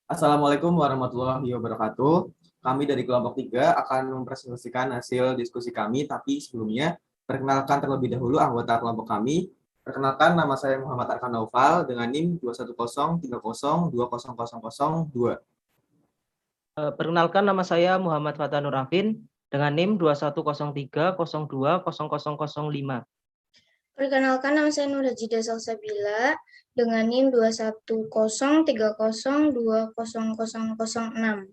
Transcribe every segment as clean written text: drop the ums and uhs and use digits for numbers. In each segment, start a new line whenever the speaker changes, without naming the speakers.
Assalamualaikum warahmatullahi wabarakatuh. Kami dari kelompok 3 akan mempresentasikan hasil diskusi kami, tapi sebelumnya perkenalkan terlebih dahulu anggota kelompok kami. Perkenalkan, nama saya Muhammad Arkan Naufal dengan NIM 21030200002.
Perkenalkan, nama saya Muhammad Fatanur Arifin dengan NIM 2103020005.
Perkenalkan, nama saya Nur Hajida Salsabila dengan NIM 21030200006.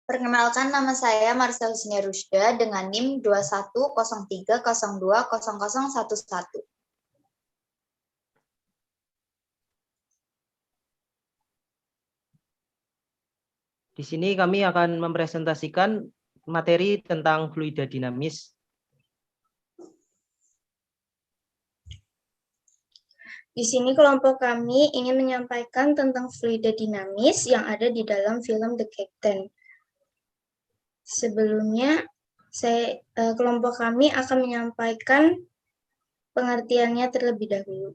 Perkenalkan, nama saya Marsha Husnia Rusda dengan NIM 2103020011.
Di sini kami akan mempresentasikan materi tentang fluida dinamis.
Di sini kelompok kami ingin menyampaikan tentang fluida dinamis yang ada di dalam film The Captain. Sebelumnya, kelompok kami akan menyampaikan pengertiannya terlebih dahulu.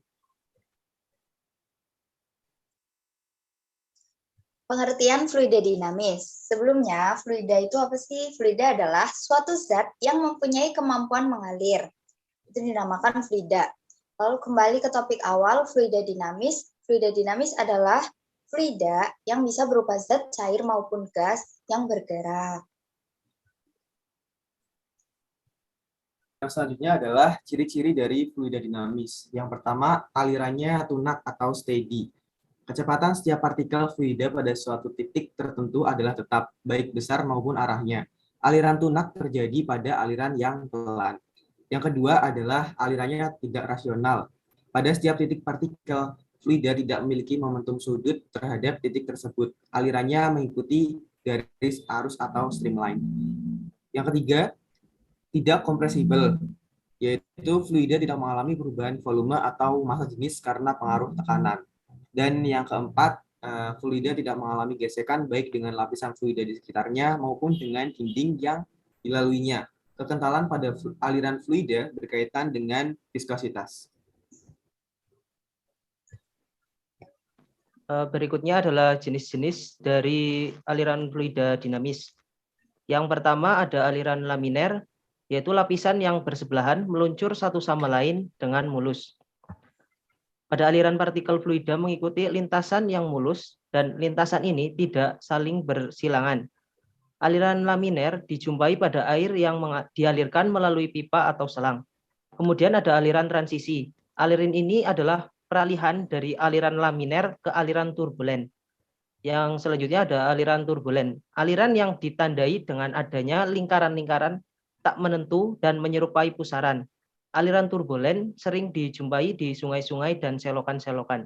Pengertian fluida dinamis. Sebelumnya, fluida itu apa sih? Fluida adalah suatu zat yang mempunyai kemampuan mengalir. Itu dinamakan fluida. Lalu kembali ke topik awal, fluida dinamis. Fluida dinamis adalah fluida yang bisa berupa zat cair maupun gas yang bergerak.
Yang selanjutnya adalah ciri-ciri dari fluida dinamis. Yang pertama, alirannya tunak atau steady. Kecepatan setiap partikel fluida pada suatu titik tertentu adalah tetap, baik besar maupun arahnya. Aliran tunak terjadi pada aliran yang pelan. Yang kedua adalah alirannya tidak rasional. Pada setiap titik partikel, fluida tidak memiliki momentum sudut terhadap titik tersebut. Alirannya mengikuti garis arus atau streamline. Yang ketiga, tidak kompresibel, yaitu fluida tidak mengalami perubahan volume atau massa jenis karena pengaruh tekanan. Dan yang keempat, fluida tidak mengalami gesekan baik dengan lapisan fluida di sekitarnya maupun dengan dinding yang dilaluinya. Kekentalan pada aliran fluida berkaitan dengan viskositas.
Berikutnya adalah jenis-jenis dari aliran fluida dinamis. Yang pertama ada aliran laminer, yaitu lapisan yang bersebelahan meluncur satu sama lain dengan mulus. Pada aliran partikel fluida mengikuti lintasan yang mulus dan lintasan ini tidak saling bersilangan. Aliran laminer dijumpai pada air yang dialirkan melalui pipa atau selang. Kemudian ada aliran transisi. Aliran ini adalah peralihan dari aliran laminer ke aliran turbulen. Yang selanjutnya ada aliran turbulen. Aliran yang ditandai dengan adanya lingkaran-lingkaran tak menentu dan menyerupai pusaran. Aliran turbulen sering dijumpai di sungai-sungai dan selokan-selokan.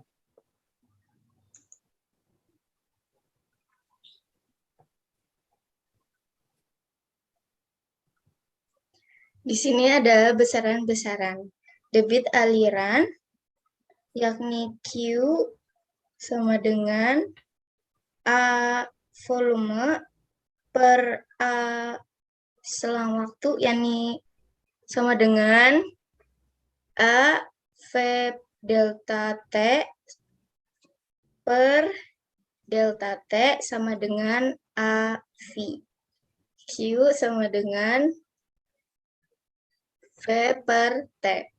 Di sini ada besaran-besaran. Debit aliran, yakni Q sama dengan A volume per A selang waktu, yakni sama dengan A V delta T per delta T sama dengan A V. Q sama dengan V per T.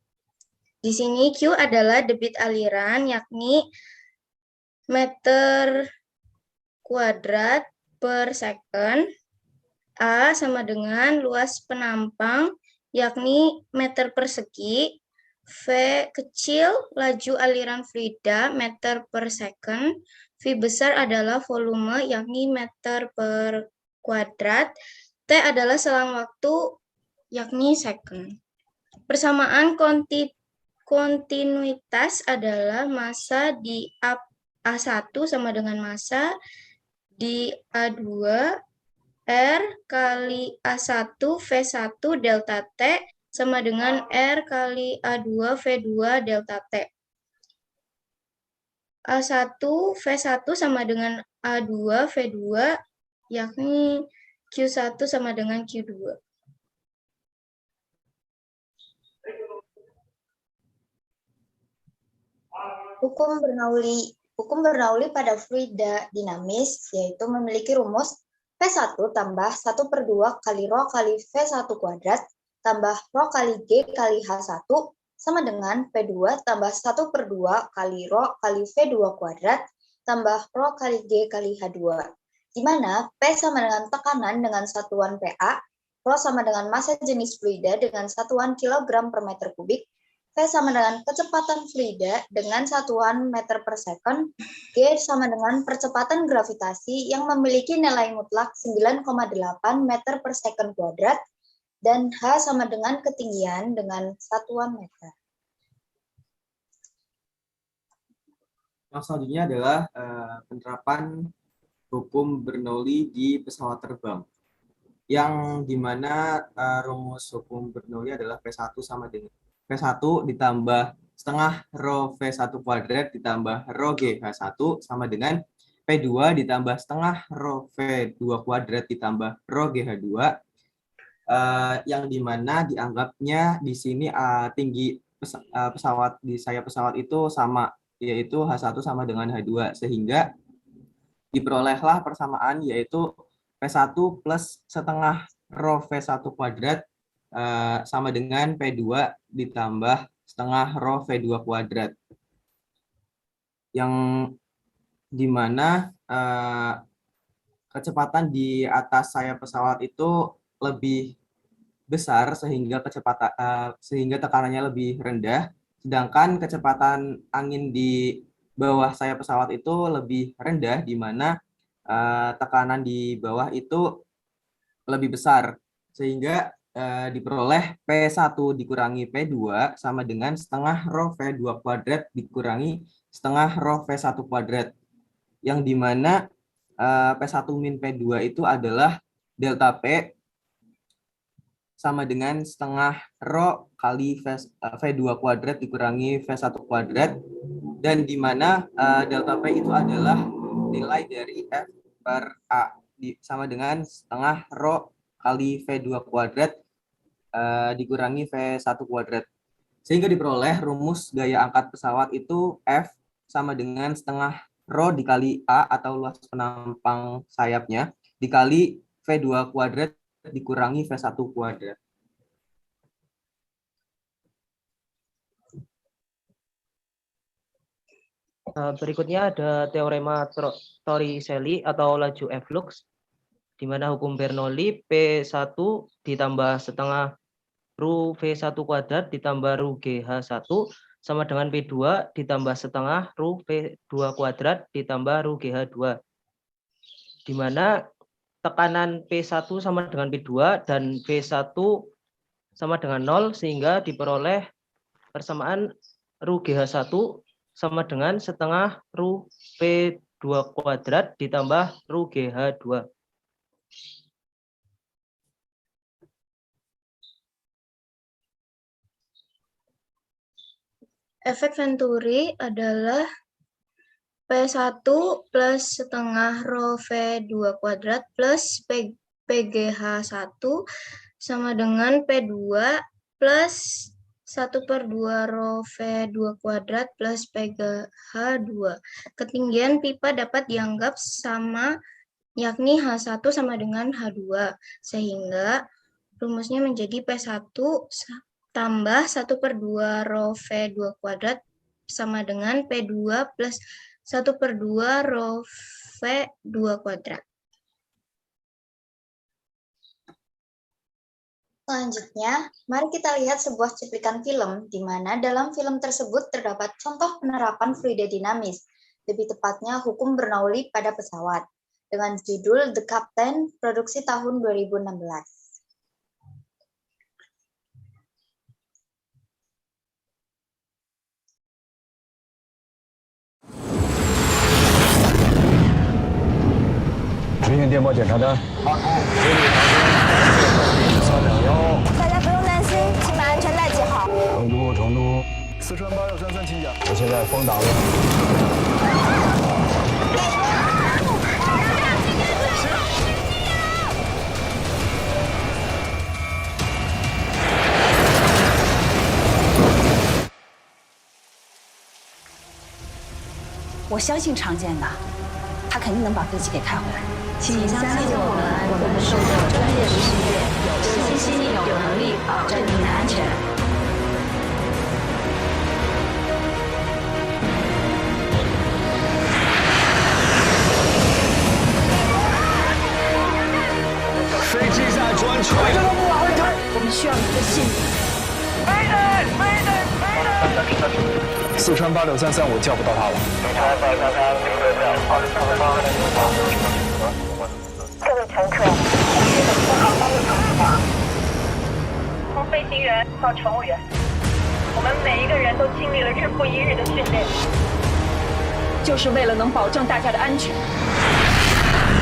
Di sini Q adalah debit aliran, yakni meter kuadrat per second. A sama dengan luas penampang, yakni meter persegi. V kecil, laju aliran fluida, meter per second. V besar adalah volume, yakni meter per kuadrat. T adalah selang waktu, yakni second. Persamaan kontinuitas adalah massa di A1 sama dengan massa di A2 R kali A1 V1 delta T sama dengan R kali A2 V2 delta T. A1 V1 sama dengan A2 V2, yakni Q1 sama dengan Q2.
Hukum Hukum Bernoulli pada fluida dinamis yaitu memiliki rumus V1 tambah 1/2 kali rho kali V1 kuadrat tambah rho kali G kali H1 sama dengan P2 tambah 1/2 kali rho kali V2 kuadrat tambah rho kali G kali H2. Di mana P sama dengan tekanan dengan satuan PA, rho sama dengan massa jenis fluida dengan satuan kilogram per meter kubik, V sama dengan kecepatan fluida dengan satuan meter per second, G sama dengan percepatan gravitasi yang memiliki nilai mutlak 9,8 meter per second kuadrat, dan H sama dengan ketinggian dengan satuan meter.
Yang selanjutnya adalah penerapan hukum Bernoulli di pesawat terbang. Yang dimana rumus hukum Bernoulli adalah P1 sama dengan V1 ditambah setengah rho V1 kuadrat ditambah rho GH1 sama dengan P2 ditambah setengah rho V2 kuadrat ditambah rho GH2, yang dimana dianggapnya di sini tinggi pesawat di sayap pesawat itu sama, yaitu H1 sama dengan H2, sehingga diperolehlah persamaan yaitu P1 plus setengah rho V1 kuadrat sama dengan P2 ditambah setengah rho V2 kuadrat. Yang dimana kecepatan di atas sayap pesawat itu lebih besar sehingga tekanannya lebih rendah, sedangkan kecepatan angin di bawah sayap pesawat itu lebih rendah, di mana tekanan di bawah itu lebih besar, sehingga diperoleh P1 dikurangi P2 sama dengan setengah rho V2 kuadrat dikurangi setengah rho V1 kuadrat, yang dimana P1 min P2 itu adalah delta P sama dengan setengah rho kali V2 kuadrat dikurangi V1 kuadrat, dan dimana delta P itu adalah nilai dari F per A sama dengan setengah rho kali V2 kuadrat dikurangi V1 kuadrat, sehingga diperoleh rumus gaya angkat pesawat itu F sama dengan setengah rho dikali A atau luas penampang sayapnya dikali V2 kuadrat dikurangi V1 kuadrat.
Berikutnya ada teorema Torricelli atau laju efflux, di mana hukum Bernoulli P1 ditambah setengah Ru V1 kuadrat ditambah Ru GH1 sama dengan P2 ditambah setengah Ru V2 kuadrat ditambah Ru GH2. Di mana tekanan P1 sama dengan P2 dan V1 sama dengan 0, sehingga diperoleh persamaan Ru GH1 sama dengan setengah Ru P2 kuadrat ditambah Ru GH2.
Efek Venturi adalah P1 plus setengah rho V2 kuadrat plus PGH1 sama dengan P2 plus 1/2 rho V2 kuadrat plus PGH2. Ketinggian pipa dapat dianggap sama, yakni H1 sama dengan H2, sehingga rumusnya menjadi P1 tambah 1/2 rho V2 kuadrat sama dengan P2 plus 1/2 rho V2 kuadrat.
Selanjutnya, mari kita lihat sebuah cuplikan film di mana dalam film tersebut terdapat contoh penerapan fluida dinamis, lebih tepatnya hukum Bernoulli pada pesawat, dengan judul The Captain, produksi tahun 2016.
执行电报检查单。航空321。
大家不用担心，请把安全带系好。
成都四川8633请讲。我现在风挡了。
我相信常见的，他肯定能把飞机给开回来。
请相信我们，我们受过专业的训练，有信心、有能力保证您的安全。
飞机在转圈，
我们需要你的信任。
四川8633，我叫不到他了。
各位乘客，从飞行员到乘务员，我们每一个人都经历了日复一日的训练，就是为了能保证大家的安全。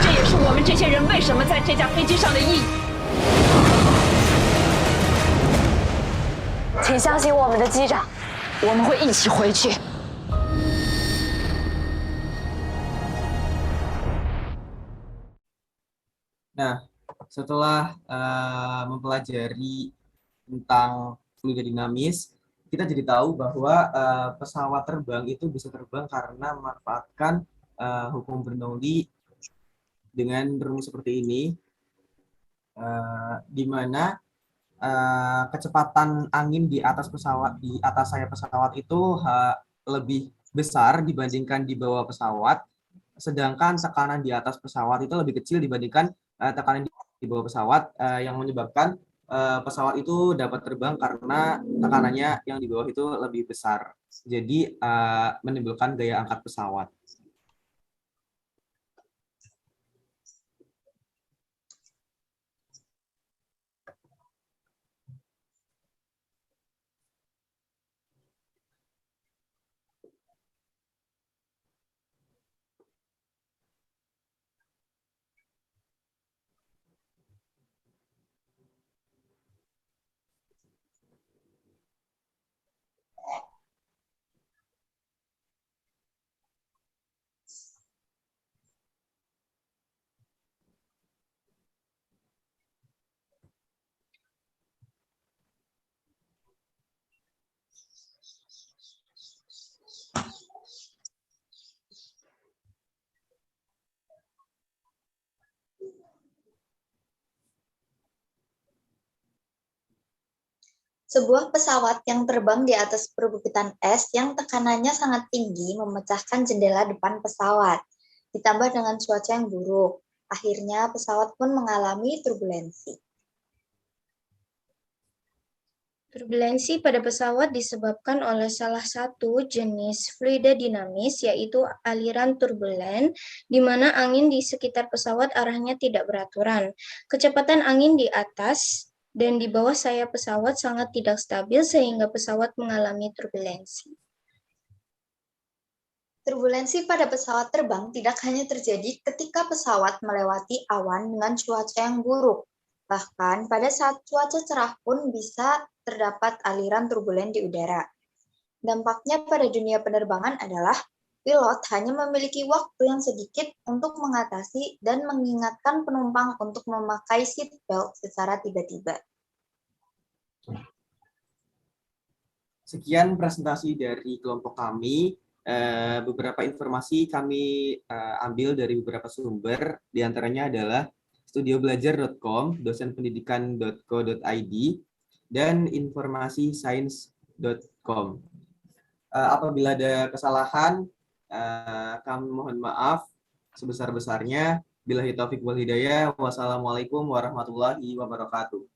这也是我们这些人为什么在这架飞机上的意义。请相信我们的机长，我们会一起回去。
Nah, setelah mempelajari tentang fluida dinamis, kita jadi tahu bahwa pesawat terbang itu bisa terbang karena memanfaatkan hukum Bernoulli dengan rumus seperti ini, di mana kecepatan angin di atas sayap pesawat itu lebih besar dibandingkan di bawah pesawat, sedangkan tekanan di atas pesawat itu lebih kecil dibandingkan tekanan di bawah pesawat, yang menyebabkan pesawat itu dapat terbang karena tekanannya yang di bawah itu lebih besar. Jadi menimbulkan gaya angkat pesawat.
Sebuah pesawat yang terbang di atas perbukitan es yang tekanannya sangat tinggi memecahkan jendela depan pesawat, ditambah dengan cuaca yang buruk. Akhirnya pesawat pun mengalami turbulensi.
Turbulensi pada pesawat disebabkan oleh salah satu jenis fluida dinamis, yaitu aliran turbulen, di mana angin di sekitar pesawat arahnya tidak beraturan. Kecepatan angin di atas dan di bawah sayap pesawat sangat tidak stabil sehingga pesawat mengalami turbulensi.
Turbulensi pada pesawat terbang tidak hanya terjadi ketika pesawat melewati awan dengan cuaca yang buruk. Bahkan pada saat cuaca cerah pun bisa terdapat aliran turbulen di udara. Dampaknya pada dunia penerbangan adalah pilot hanya memiliki waktu yang sedikit untuk mengatasi dan mengingatkan penumpang untuk memakai seat belt secara tiba-tiba.
Sekian presentasi dari kelompok kami. Beberapa informasi kami ambil dari beberapa sumber, diantaranya adalah studiobelajar.com, dosenpendidikan.co.id, dan informasisains.com. Apabila ada kesalahan, kami mohon maaf sebesar-besarnya. Billahi taufiq wal hidayah. Wassalamualaikum warahmatullahi wabarakatuh.